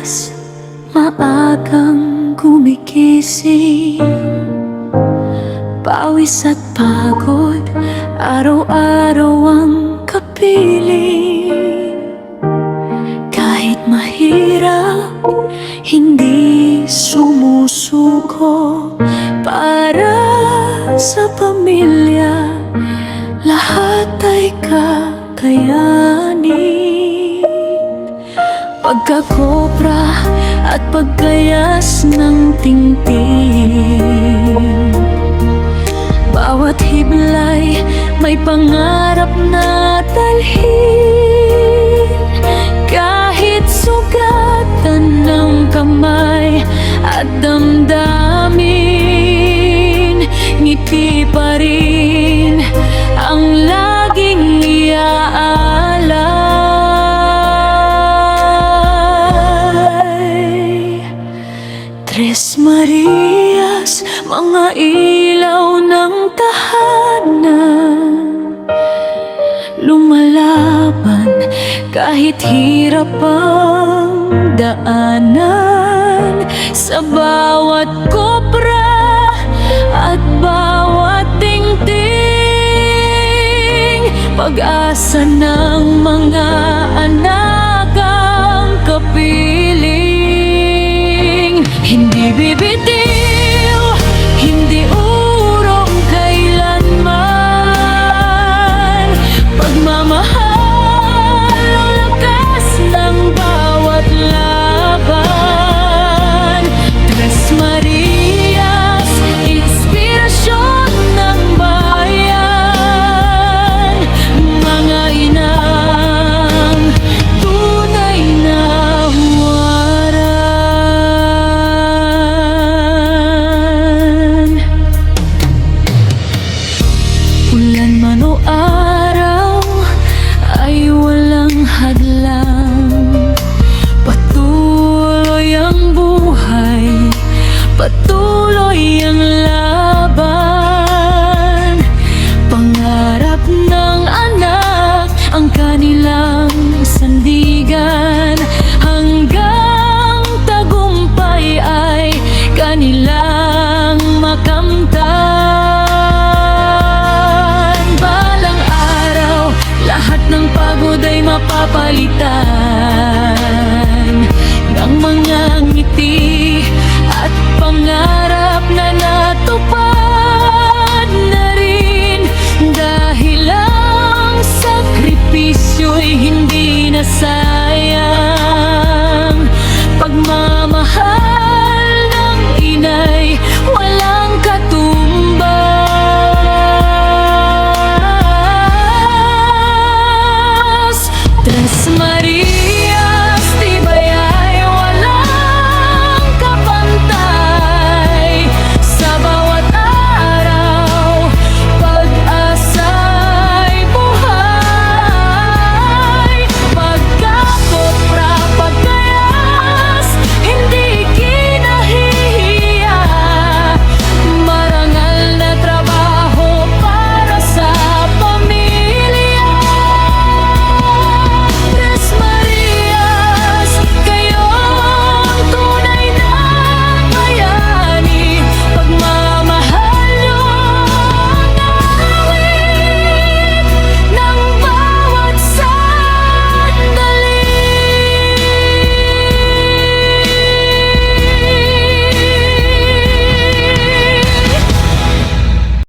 Madalas maagang gumigising, pawis at pagod, araw-araw ang kapiling. Kahit mahirap, hindi sumusuko. Para sa pamilya, lahat ay kakayanin. Pagkakopra at pagkayas ng tingting, bawat hiblay may pangarap na dalhin. Kahit sugatan ng kamay at damdamin, ngiti pa rin ang laging iaalay. Tres Marias, mga ilaw ng tahanan, lumalaban kahit hirap ang daanan. Sa bawat kopra at bawat tingting, pag-asa ng mga anak ang kapiling. Hindi bibitiw, hindi urong kailanman. Pagmamahal ang lakas ng bawat laban. Tres Marias, inspirasyon ng bayan. Mga inang tunay na huwaran. Ulan man o araw ay walang hadlang, patuloy ang buhay, patuloy ang laban. Pangarap ng anak ang kanilang sandigan, hanggang tagumpay ay kanilang makamtan. Balang araw, lahat ng pagod ay mapapalitan.